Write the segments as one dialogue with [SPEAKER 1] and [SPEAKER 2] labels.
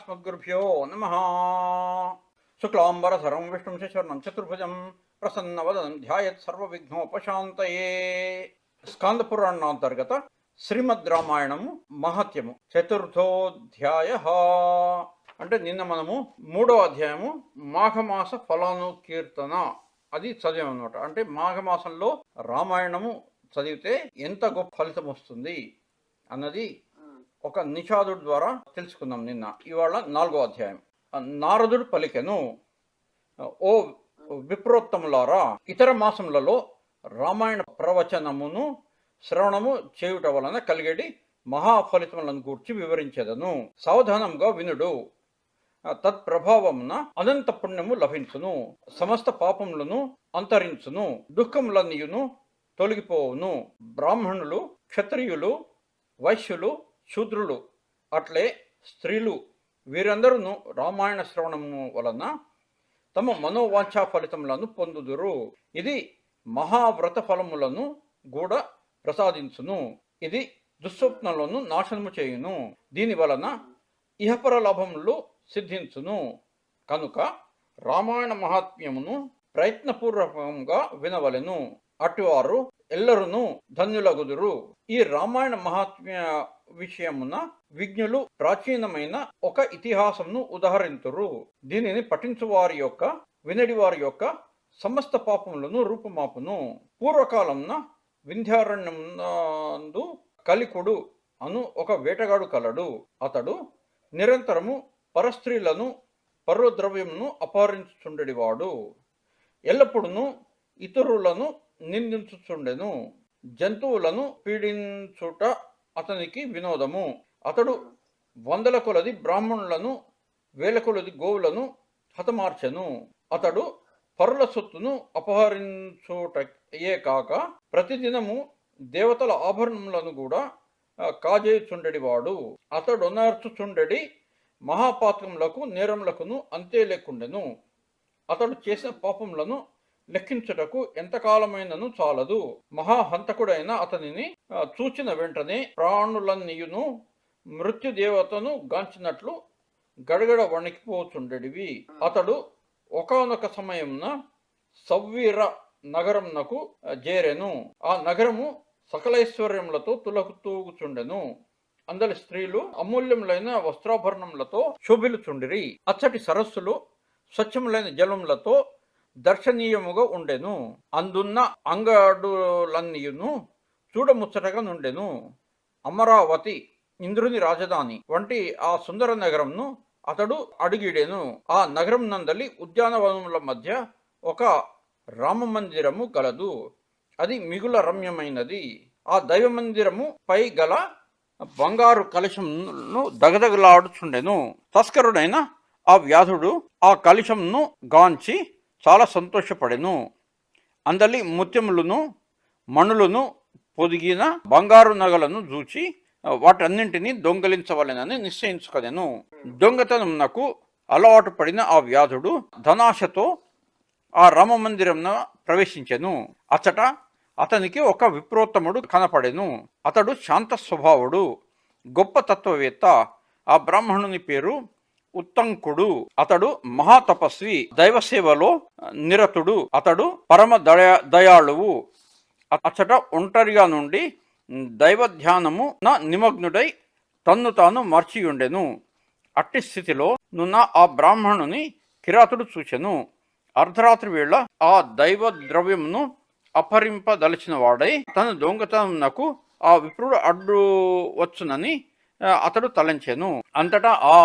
[SPEAKER 1] अस्मद्गुरुभ्यो नमः। शुक्लांबरधरं विष्णुं शशिवर्णं चतुर्भुजं प्रसन्नवदनं ध्यायेत् सर्वविघ्नोपशान्तये। స్కాంద పురాణం అంతర్గత శ్రీమద్ రామాయణము మహత్యము చతుర్థోధ్యాయ. అంటే నిన్న మనము 3వ అధ్యాయము మాఘమాస ఫలాను కీర్తన అది చదివామన్నమాట. అంటే మాఘమాసంలో రామాయణము చదివితే ఎంత గొప్ప ఫలితం వస్తుంది అన్నది ఒక నిషాదుడి ద్వారా తెలుసుకుందాం నిన్న. ఇవాళ 4వ అధ్యాయం. నారదుడు పలికెను, ఓ విప్రోత్తములారా, ఇతర మాసములలో రామాయణ ప్రవచనమును శ్రవణము చేయుట వలన కలిగేటి మహాఫలితములను గూర్చి వివరించేదను. సావధానంగా వినుడు. తత్ప్రభావమున అనంత పుణ్యము లభించును, సమస్త పాపములను అంతరించును, దుఃఖములన్నీయును తొలగిపోవును. బ్రాహ్మణులు, క్షత్రియులు, వైశ్యులు, శూద్రులు అట్లే స్త్రీలు వీరందరూ రామాయణ శ్రవణము వలన తమ మనోవాంఛా ఫలితములను పొందుదురు. ఇది మహావ్రత ఫలములను కూడా ప్రసాదించును. ఇది దుస్వప్నలను నాశనము చేయును. దీని వలన ఇహపర లాభములు సిద్ధించును. కనుక రామాయణ మహాత్మ్యమును ప్రయత్నపూర్వకంగా వినవలెను. అటువారు ఎల్లరును ధన్యులగుదురు. ఈ రామాయణ మహాత్మ్య విషయమున విజ్ఞులు ప్రాచీనమైన ఒక ఇతిహాసమును ఉదహరింతురు. దీనిని పఠించువారి యొక్క వినడి వారి యొక్క సమస్త పాపములను రూపుమాపును. పూర్వకాలమున వింధ్యారణ్యమునందు కలికుడు అను ఒక వేటగాడు కలడు. అతడు నిరంతరము పరస్త్రీలను పరోద్రవ్యమును అపహరించుచుండెడివాడు. ఎల్లప్పుడూ ఇతరులను నిందించుచుండెను. జంతువులను పీడించుట అతనికి వినోదము. అతడు 100 కొలది బ్రాహ్మణులను, 1000 కొలది గోవులను హతమార్చెను. అతడు పరుల సొత్తును అపహరించుటయే కాక ప్రతిదినము దేవతల ఆభరణములను కూడా కాజేయుచుండెడివాడు. అతడొనర్చుచుండెడి మహాపాతకములకు నేరములకును అంతే లేకుండెను. అతడు చేసిన పాపములను లెక్కించుటకు ఎంతకాలమైనను చాలదు. మహాహంతకుడైన అతనిని చూచిన వెంటనే ప్రాణులన్నీయును మృత్యుదేవతను గాంచినట్లు గడగడ వణికిపోచుండెడివి. అతడు ఒకానొక సమయమున సవ్వీర నగరమునకు చేరెను. ఆ నగరము సకలైశ్వర్యములతో తులతూగుచుండెను. అందరి స్త్రీలు అమూల్యములైన వస్త్రాభరణములతో శోభిలుచుండిరి. అచ్చటి సరస్సులు స్వచ్ఛములైన జలములతో దర్శనీయముగా ఉండెను. అందున్న అంగడులన్నీయును చూడముచ్చటగా నుండెను. అమరావతి, ఇంద్రుని రాజధాని వంటి ఆ సుందర నగరంను అతడు అడిగిడెను. ఆ నగరం నందలి ఉద్యానవనముల మధ్య ఒక రామమందిరము గలదు. అది మిగుల రమ్యమైనది. ఆ దైవ మందిరము పై గల బంగారు కలశమును దగదగలాడుచుండెను. తస్కరుడైన ఆ వ్యాధుడు ఆ కలశమును గాంచి చాలా సంతోషపడెను. అందలి ముత్యములను, మణులను పొదిగిన బంగారు నగలను చూచి వాటన్నింటినీ దొంగలించవలెనని నిశ్చయించుకొనెను. దొంగతనమునకు అలవాటు పడిన ఆ వ్యాధుడు ధనాశతో ఆ రామమందిరమున ప్రవేశించెను. అచ్చట అతనికి ఒక విప్రోత్తముడు కనపడెను. అతడు శాంత స్వభావుడు, గొప్ప తత్వవేత్త. ఆ బ్రాహ్మణుని పేరు ఉత్తంకుడు. అతడు మహాతపస్వి, దైవసేవలో నిరతుడు. అతడు పరమ దయాళువు. అచ్చట ఒంటరిగా నుండి దైవ ధ్యానము నిమగ్నుడై తన్ను తాను మర్చియుండెను. అట్టి స్థితిలో నున్న ఆ బ్రాహ్మణుని కిరాతుడు చూచెను. అర్ధరాత్రి వేళ ఆ దైవ ద్రవ్యమును అపహరింపదలిచిన వాడై తన దొంగతనమునకు ఆ విప్రుడు అడ్డు వచ్చునని అతడు తలంచెను. అంతటా ఆ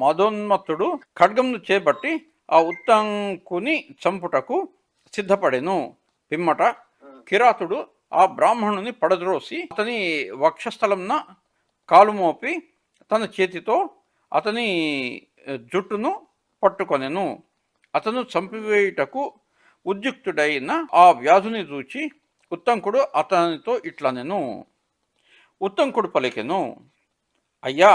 [SPEAKER 1] మదోన్మత్తుడు ఖడ్గమును చేపట్టి ఆ ఉత్తంకుని చంపుటకు సిద్ధపడెను. పిమ్మట కిరాతుడు ఆ బ్రాహ్మణుని పడద్రోసి అతని వక్షస్థలంన కాలుమోపి తన చేతితో అతని జుట్టును పట్టుకొనెను. అతను చంపివేయుటకు ఉద్యుక్తుడైన ఆ వ్యాధుని చూచి ఉత్తంకుడు అతనితో ఇట్లనెను. ఉత్తంకుడు పలికెను, అయ్యా,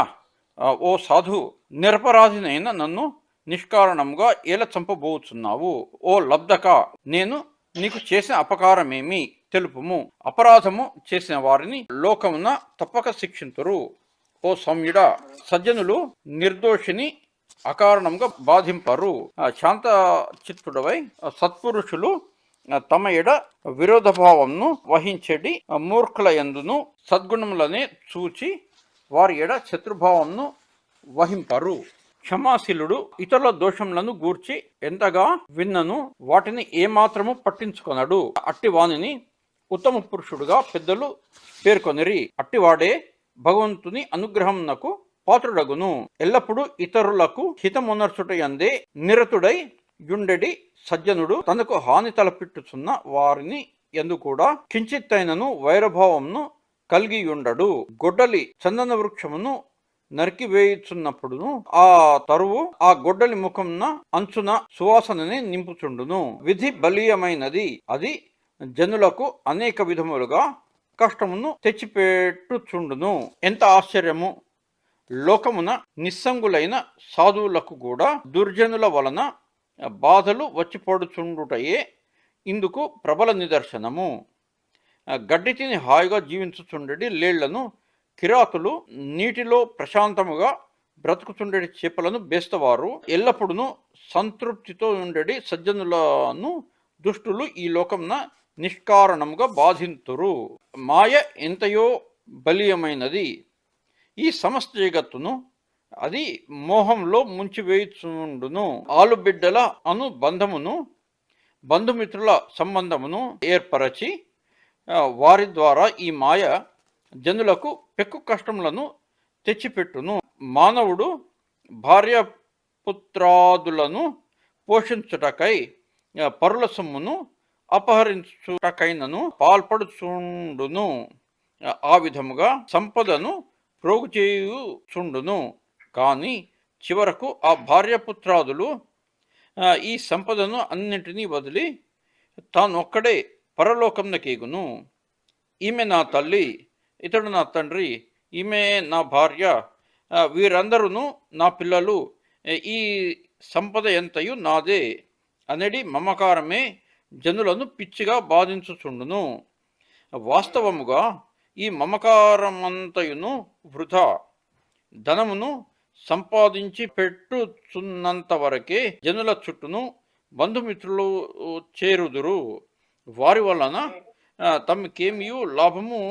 [SPEAKER 1] ఓ సాధు, నిరపరాధినైన నన్ను నిష్కారణంగా ఎలా చంపబోతున్నావు? ఓ లబ్ధక, నేను నీకు చేసిన అపకారమేమి తెలుపుము. అపరాధము చేసిన వారిని లోకమున తప్పక శిక్షింతురు. ఓ సౌమ్యుడా, సజ్జనులు నిర్దోషిని అకారణంగా బాధింపరు. శాంత చిత్తుడవై సత్పురుషులు తమ ఎడ విరోధభావంను వహించెడి మూర్ఖుల యందును సద్గుణములనే చూచి వారి ఎడ శత్రుభావంను వహింపరు. క్షమాశీలుడు ఇతరుల దోషములను గూర్చి ఎంతగా విన్నను వాటిని ఏమాత్రము పట్టించుకొనడు. అట్టి వానిని ఉత్తమ పురుషుడుగా పెద్దలు పేర్కొనిరి. అట్టివాడే భగవంతుని అనుగ్రహమునకు పాత్రుడగును. ఎల్లప్పుడూ ఇతరులకు హితమునర్చుటయందే నిరతుడై యుండెడి సజ్జనుడు తనకు హాని తలపెట్టుచున్న వారిని ఎందు కూడా కించిత్తైనను వైరభావమును కలిగి ఉండడు. గొడ్డలి చందన వృక్షమును నరికివేయుచున్నప్పుడును ఆ తరువు ఆ గొడ్డలి ముఖమున అంచున సువాసనని నింపుచుండును. విధి బలీయమైనది, అది జనులకు అనేక విధములుగా కష్టమును తెచ్చిపెట్టుచుండును. ఎంత ఆశ్చర్యము! లోకమున నిస్సంగులైన సాధువులకు కూడా దుర్జనుల వలన బాధలు వచ్చిపడుచుండుటయే ఇందుకు ప్రబల నిదర్శనము. గడ్డి తిని హాయిగా జీవించుచుండెడి లేళ్లను కిరాతులు, నీటిలో ప్రశాంతముగా బ్రతుకుచుండెడి చేపలను బేస్తవారు, ఎల్లప్పుడూ సంతృప్తితో ఉండెడి సజ్జనులను దుష్టులు ఈ లోకమున నిష్కారణముగా బాధింతురు. మాయ ఎంతయో బలీయమైనది. ఈ సమస్త జగత్తును అది మోహంలో ముంచివేయుచుండును. ఆలుబిడ్డల అను బంధమును బంధుమిత్రుల సంబంధమును ఏర్పరచి వారి ద్వారా ఈ మాయ జనులకు పెక్కు కష్టములను తెచ్చిపెట్టును. మానవుడు భార్య పుత్రాదులను పోషించుటకై పరుల సొమ్మును అపహరించుటకైనను పాల్పడుచుండును. ఆ విధముగా సంపదను ప్రోగు చేయుచుండును. కానీ చివరకు ఆ భార్యపుత్రాదులు ఈ సంపదను అన్నింటినీ వదిలి తానొక్కడే పరలోకంనకేగును. ఈమె నా తల్లి, ఇతడు నా తండ్రి, ఈమె నా భార్య, వీరందరూ నా పిల్లలు, ఈ సంపద ఎంతయు నాదే అనేది మమకారమే జనులను పిచ్చిగా బాధించుచుండును. వాస్తవముగా ఈ మమకారమంతయును వృధా. ధనమును సంపాదించి పెట్టుచున్నంత వరకే జనుల చుట్టూను బంధుమిత్రులు చేరుదురు. వారి వలన తమకేమీ లాభము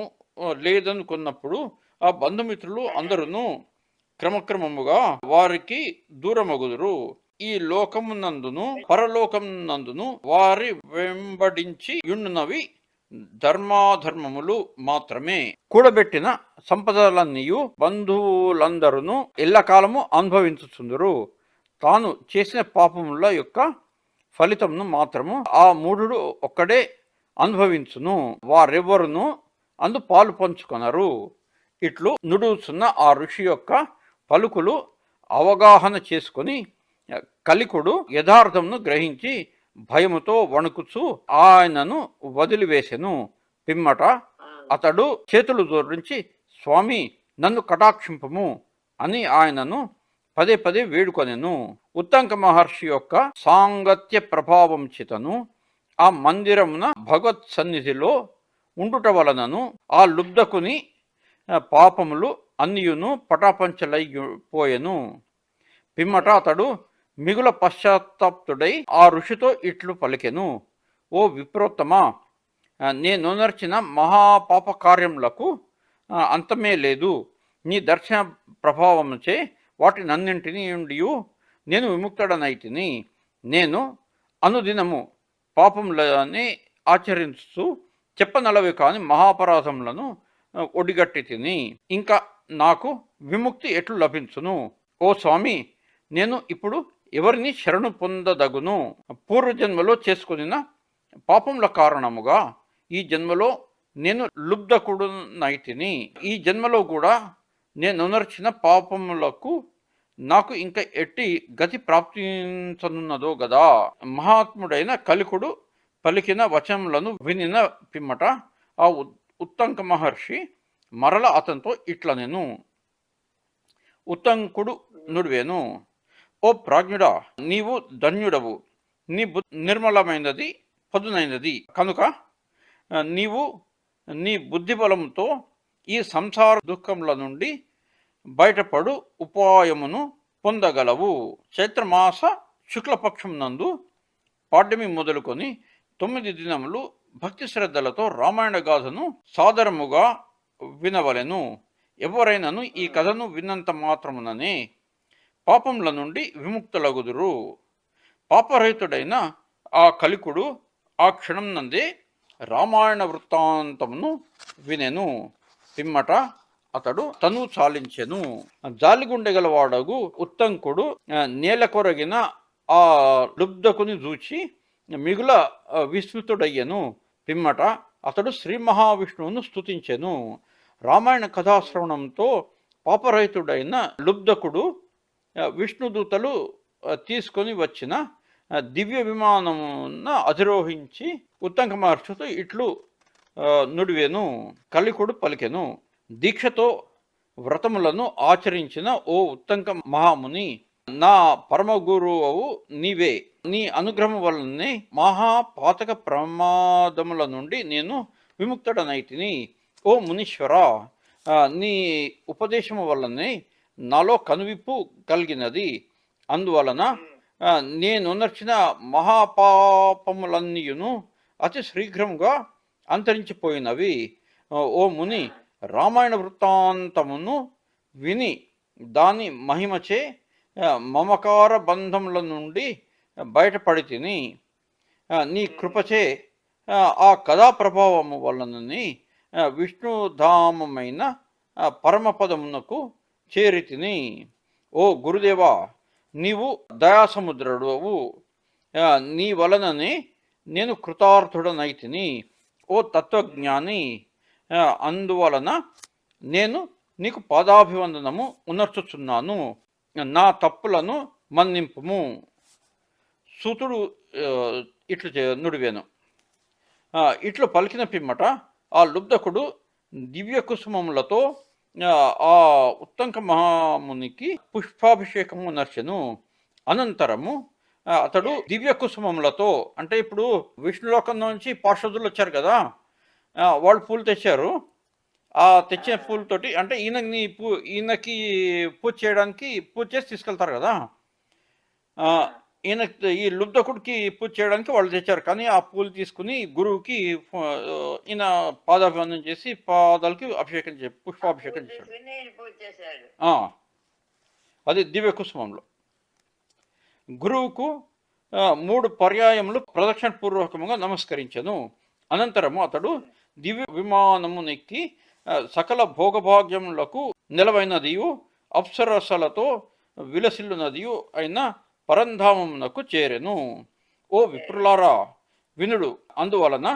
[SPEAKER 1] లేదనుకున్నప్పుడు ఆ బంధుమిత్రులు అందరూ క్రమక్రమముగా వారికి దూరమగుదురు. ఈ లోకమునందును పరలోకమునందును వారి వెంబడించి యుండునవి ధర్మాధర్మములు మాత్రమే. కూడబెట్టిన సంపదలన్నీయు బంధువులందరూ ఎల్లకాలము అనుభవించుచుందురు. తాను చేసిన పాపముల యొక్క ఫలితమును మాత్రము ఆ మూఢుడు ఒక్కడే అనుభవించును. వారెవ్వరును అందు పాలు పంచుకొనరు. ఇట్లు నుడుచున్న ఆ ఋషి యొక్క పలుకులు అవగాహన చేసుకొని కలికుడు యథార్థమును గ్రహించి భయముతో వణుకుచు ఆయనను వదిలివేసెను. పిమ్మట అతడు చేతులు జోడించి, స్వామి, నన్ను కటాక్షింపము అని ఆయనను పదే పదే వేడుకొనెను. ఉత్తంక మహర్షి యొక్క సాంగత్య ప్రభావం చేతను ఆ మందిరమున భగవత్ సన్నిధిలో ఉండుట వలనను ఆ లుబ్ధకుని పాపములు అన్నియును పటాపంచలైపోయెను. పిమ్మట అతడు మిగుల పశ్చాత్తాప్తుడై ఆ ఋషితో ఇట్లు పలికెను. ఓ విప్రోత్తమా, నేనునర్చిన మహాపాప కార్యములకు అంతమే లేదు. నీ దర్శన ప్రభావముచే వాటినన్నింటినీ నుండి నేను విముక్తుడనైతిని. నేను అనుదినము పాపములని ఆచరించు చెప్పనలవి కాని మహాపరాధములను ఒడిగట్టి తిని ఇంకా నాకు విముక్తి ఎట్లు లభించును? ఓ స్వామి, నేను ఇప్పుడు ఎవరిని శరణు పొందదగును? పూర్వజన్మలో చేసుకున్న పాపముల కారణముగా ఈ జన్మలో నేను లుబ్ధకుడునైతిని. ఈ జన్మలో కూడా నేనునర్చిన పాపములకు నాకు ఇంకా ఎట్టి గతి ప్రాప్తించనున్నదో గదా. మహాత్ముడైన కలికుడు పలికిన వచనములను వినిన పిమ్మట ఆ ఉత్తంక మహర్షి మరల అతనితో ఇట్లనెను. ఉత్తంకుడు నుడివేను, ఓ ప్రాజ్ఞుడా, నీవు ధన్యుడవు. నీ నిర్మలమైనది, పదునైనది కనుక నీవు నీ బుద్ధిబలంతో ఈ సంసార దుఃఖముల నుండి బయటపడు ఉపాయమును పొందగలవు. చైత్రమాస శుక్లపక్షం నందు పాడ్యమి మొదలుకొని 9 దినములు భక్తి శ్రద్ధలతో రామాయణ గాథను సాదరముగా వినవలెను. ఎవరైనను ఈ కథను విన్నంత మాత్రముననే పాపముల నుండి విముక్తులగుదురు. పాపరహితుడైన ఆ కలికుడు ఆ క్షణం నందే రామాయణ వృత్తాంతమును వినెను. పిమ్మట అతడు తను చాలించెను. జాలిగుండెగలవాడగు ఉత్తంకుడు నేల కొరగిన ఆ లుబ్ధకుని చూచి మిగుల విస్మృతుడయ్యను. పిమ్మట అతడు శ్రీ మహావిష్ణువును స్తుతించెను. రామాయణ కథాశ్రవణంతో పాపరహితుడైన లుబ్ధకుడు విష్ణుదూతలు తీసుకొని వచ్చిన దివ్య విమానమున అధిరోహించి ఉత్తంక మహర్షితో ఇట్లు నుడివెను. కలికుడు పలికెను. దీక్షతో వ్రతములను ఆచరించిన ఓ ఉత్తంక మహాముని, నా పరమ గురువు నీవే. నీ అనుగ్రహం వల్లనే మహాపాతక ప్రమాదముల నుండి నేను విముక్తుడనైతిని. ఓ మునీశ్వర, నీ ఉపదేశము వల్లనే నాలో కనువిప్పు కలిగినది. అందువలన నేను నర్చిన మహాపాపములన్నీయును అతి శీఘ్రంగా అంతరించిపోయినవి. ఓ ముని, రామాయణ వృత్తాంతమును విని దాని మహిమచే మమకార బంధముల నుండి బయటపడి తిని నీ కృపచే ఆ కథా ప్రభావము వలనని విష్ణుధామమైన పరమపదమునకు చేరితిని. ఓ గురుదేవా, నీవు దయాసముద్రుడవు. నీ వలననే నేను కృతార్థుడనైతిని. ఓ తత్వజ్ఞాని, అందువలన నేను నీకు పాదాభివందనము ఉనర్చుచున్నాను. నా తప్పులను మన్నింపుము. సూతుడు ఇట్లు నుడివేను. ఇట్లు పలికిన పిమ్మట ఆ లుబ్ధకుడు దివ్య కుసుమములతో ఆ ఉత్తంక మహామునికి పుష్పాభిషేకము నర్చెను. అనంతరము అతడు దివ్య కుసుమములతో, అంటే ఇప్పుడు విష్ణులోకం నుంచి పార్షదులు వచ్చారు కదా, వాళ్ళు పూలు తెచ్చారు. ఆ తెచ్చిన పూలతోటి, అంటే ఈయనకి పూజ చేయడానికి పూజ చేసి తీసుకెళ్తారు కదా, ఈయన ఈ లుబ్ధకుడికి పూజ చేయడానికి వాళ్ళు తెచ్చారు. కానీ ఆ పూలు తీసుకుని గురువుకి ఈయన పాదాభివందనం చేసి పాదాలకి అభిషేకం పుష్పాభిషేకం చేశాడు. అది దివ్య కుసుమంలో. గురువుకు 3 పర్యాయములు ప్రదక్షిణ పూర్వకముగా నమస్కరించెను. అనంతరము అతడు దివ్య విమానమునెక్కి సకల భోగభాగ్యములకు నిలవైనదియు అప్సరసలతో విలసిల్లునదియు అయిన పరంధామమునకు చేరెను. ఓ విప్రులారా, వినుడు. అందువలన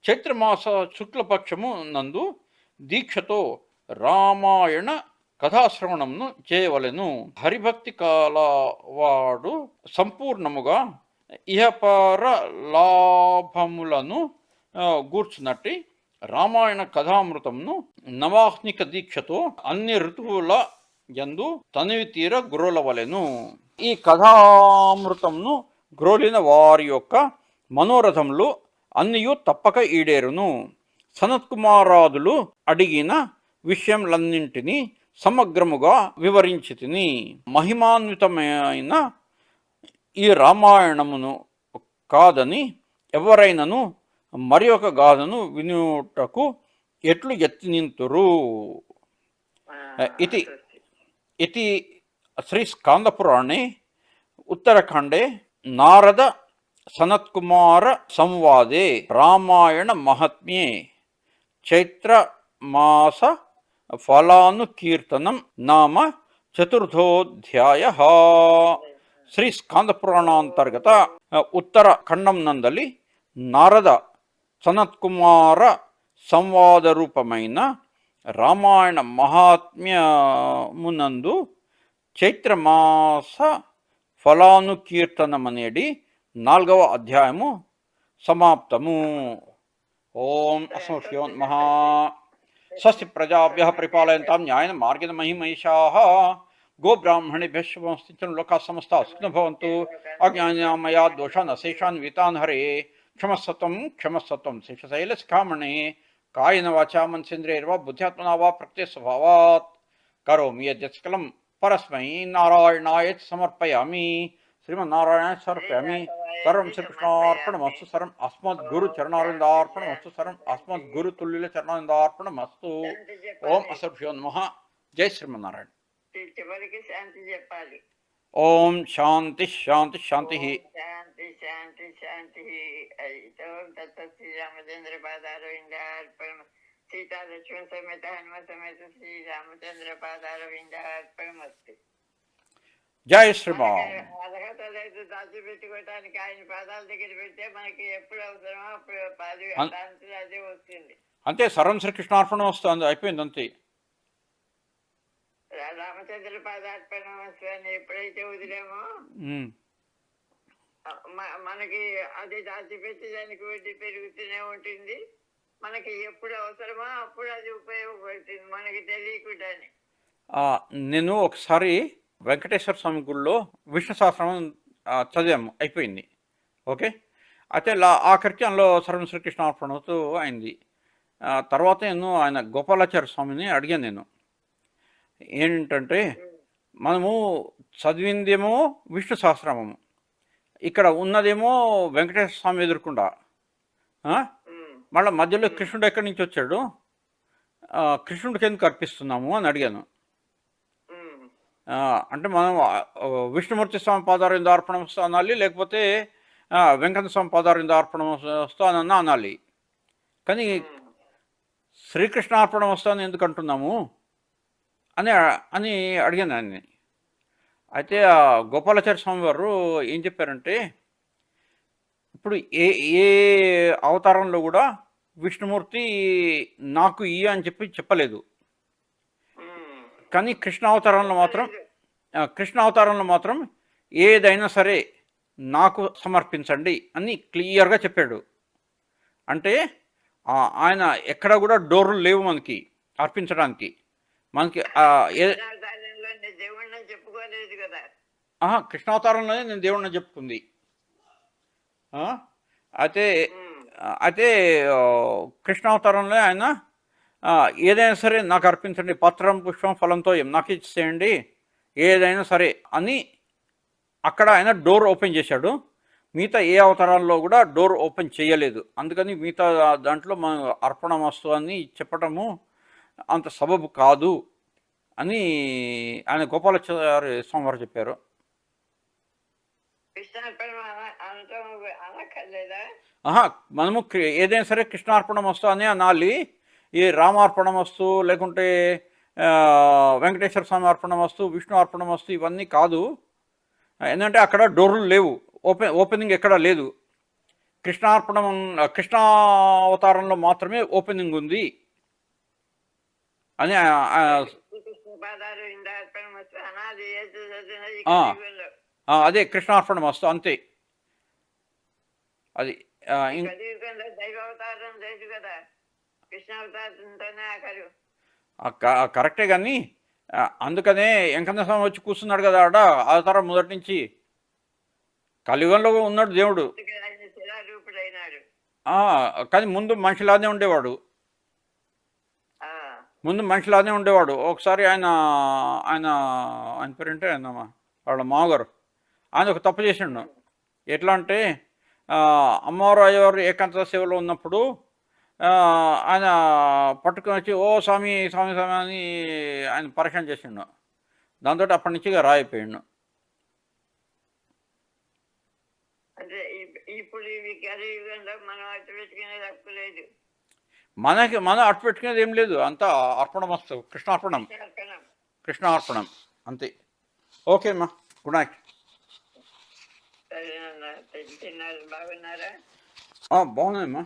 [SPEAKER 1] చైత్రమాస శుక్లపక్షము నందు దీక్షతో రామాయణ కథాశ్రవణమును చేయవలెను. హరిభక్తి కాలవాడు సంపూర్ణముగా ఇహపర లాభములను గూర్చునట్టి రామాయణ కథామృతమును నవాహ్నిక దీక్షతో అన్ని ఋతువుల యందు తనివి తీర గ్రోలవలెను. ఈ కథామృతమును గ్రోలిన వారి యొక్క మనోరథములు అన్నియు తప్పక ఈడేరును. సనత్కుమారాదులు అడిగిన విషయములన్నింటినీ సమగ్రముగా వివరించి తిని, మహిమాన్వితమైన ఈ రామాయణమును కాదని ఎవరైనను మరి ఒక గాథను వినుటకు ఎట్లు యత్నింతురు. ఇది శ్రీ స్కాందపురాణే ఉత్తరాఖండే నారద సనత్కుమార సంవాదే రామాయణ మహాత్మ్యే చైత్రమాస ఫలానుకీర్తనం నామ చతుర్థోధ్యాయః. శ్రీ స్కాందపురాణాంతర్గత ఉత్తరఖండం నందలి నారద సనత్కుమార సంవాద రూపమైన రామాయణ మహాత్మ్యమునందు చైత్రమాస ఫలానుకీర్తనమనేది 4వ అధ్యాయము సమాప్తము. ఓం అస్మభ్యోన్మః. స్వస్తి ప్రజాభ్యః పరిపాలయంతాం న్యాయేన మార్గేణ మహిం మహిషాః. గోబ్రాహ్మణేభ్యః శుభమస్తు. లోకాః సమస్తాః సుఖినో భవంతు. అజ్ఞానినా మయా దోషాన్ అశేషాన్ వితాన్ హరే. క్షమస్సత్వం శేషశైలశిఖామణే. కాయేన వాచా మనసేంద్రియైర్వా బుద్ధ్యాత్మనా వా ప్రకృతి స్వభావాత్ కరోమి యద్యత్ సకలం పరస్మై నారాయణాయ సమర్పయామి. శ్రీమన్నారాయణ సమర్పయామి. సర్వం శ్రీకృష్ణార్పణమస్తు. సర్వం అస్మద్గురు చరణారవిందార్పణమస్తు. సర్వం అస్మద్గురు తుల్యుల చరణారవిందార్పణమస్తు. ఓం అసభ్యో నమః. జై శ్రీమన్నారాయణ.
[SPEAKER 2] చివరికి శాంతి చెప్పాలి.
[SPEAKER 1] ఓం శాంతి శాంతి శాంతి.
[SPEAKER 2] శాంతి శాంతి శాంతి. దత్త శ్రీరామచంద్ర పాదారవిందార్పణం. సీతా లక్ష్మణ సమేత హనుమ సమేత శ్రీరామచంద్ర పాదారవిందార్పణమస్తు.
[SPEAKER 1] జై శ్రీరామ్.
[SPEAKER 2] అర్హత లేదు దాచిపెట్టుకోవటానికి. ఆయన పాదాల దగ్గర పెడితే మనకి ఎప్పుడు అవసరమో అప్పుడు అది అదే వస్తుంది.
[SPEAKER 1] అంతే, సర్వం శ్రీకృష్ణార్పణం వస్తుంది, అయిపోయింది అంతే.
[SPEAKER 2] రామచంద్ర పాదార్పణం అని ఎప్పుడైతే వదిలేమో మనకి అది దాచిపెట్టి దానికి వడ్డీ పెరుగుతూనే ఉంటుంది. మనకి ఎప్పుడు అవసరమో అప్పుడు అది ఉపయోగపడుతుంది, మనకి తెలియకుండానే.
[SPEAKER 1] నేను ఒకసారి వెంకటేశ్వర స్వామి గుడిలో విష్ణు సహస్రనామం చదివాము, అయిపోయింది. ఓకే, అయితే ఆఖరికి అందులో సర్వం శ్రీకృష్ణార్పణతో అయింది. తర్వాత నేను ఆయన గోపాలాచార్య స్వామిని అడిగాను. నేను ఏంటంటే, మనము చదివిందేమో విష్ణు సహస్రనామము, ఇక్కడ ఉన్నదేమో వెంకటేశ్వర స్వామి ఎదుర్కొండా, మళ్ళీ మధ్యలో కృష్ణుడు ఎక్కడి నుంచి వచ్చాడు, కృష్ణుడికి ఎందుకు అర్పిస్తున్నాము అని అడిగాను. అంటే మనం విష్ణుమూర్తి స్వామి పాదారవింద అర్పణం వస్తూ అనాలి, లేకపోతే వెంకట స్వామి పాదారవింద అర్పణం వస్తూ అనన్నా అనాలి. కానీ శ్రీకృష్ణార్పణం వస్తాను ఎందుకు అంటున్నాము అని అని అడిగాను ఆయన్ని. అయితే గోపాలాచార్య స్వామి వారు ఏం చెప్పారంటే, ఇప్పుడు ఏ ఏ అవతారంలో కూడా విష్ణుమూర్తి నాకు అని చెప్పలేదు. కానీ కృష్ణ అవతారంలో మాత్రం ఏదైనా సరే నాకు సమర్పించండి అని క్లియర్గా చెప్పాడు. అంటే ఆయన ఎక్కడ కూడా డోర్లు లేవు మనకి అర్పించడానికి. మనకి కృష్ణావతారంలోనే నేను దేవుడిని చెప్పుకుంది. అయితే అయితే కృష్ణావతారంలో ఆయన ఏదైనా సరే నాకు అర్పించండి, పత్రం పుష్పం ఫలంతో నాకు ఇచ్చేయండి ఏదైనా సరే అని అక్కడ ఆయన డోర్ ఓపెన్ చేశాడు. మిగతా ఏ అవతారాల్లో కూడా డోర్ ఓపెన్ చేయలేదు. అందుకని మిగతా దాంట్లో మనం అర్పణమస్తు అని చెప్పటము అంత సబబు కాదు అని ఆయన గోపాలాచార్య స్వామి వారు చెప్పారు. మనము ఏదైనా సరే కృష్ణార్పణం వస్తు అని అనాలి. ఈ రామార్పణం వస్తు, లేకుంటే వెంకటేశ్వర స్వామి అర్పణం వస్తు, విష్ణు అర్పణం వస్తు, ఇవన్నీ కాదు. ఏంటంటే అక్కడ డోర్లు లేవు, ఓపెనింగ్ ఎక్కడా లేదు. కృష్ణ అవతారంలో మాత్రమే ఓపెనింగ్ ఉంది అని అదే కృష్ణార్పణం వస్తు అంతే. అది కరెక్టే, కానీ అందుకనే వెంకన్న స్వామి వచ్చి కూర్చున్నాడు కదా ఆడ అవతారం మొదటి నుంచి. కలియుగంలో ఉన్నాడు దేవుడు, కానీ ముందు మనిషిలానే ఉండేవాడు. ఒకసారి ఆయన ఆయన ఆయన పేరేంటే ఆయన వాళ్ళ మామగారు ఆయన ఒక తప్పు చేసిండు. ఎట్లా అంటే, అమ్మవారు అయ్యవారు ఏకాంత సేవలో ఉన్నప్పుడు ఆయన పట్టుకొని వచ్చి ఓ స్వామి స్వామి స్వామి అని ఆయన పరిచయం చేసిండు. దాంతో అప్పటి నుంచి ఇక రాయిపోయిండు. మనం అట్టు పెట్టుకునేది ఏం లేదు, అంతా అర్పణం వస్తుంది. కృష్ణార్పణం అంతే. ఓకే అమ్మా, గుడ్ నైట్. బాగున్నాయమ్మా.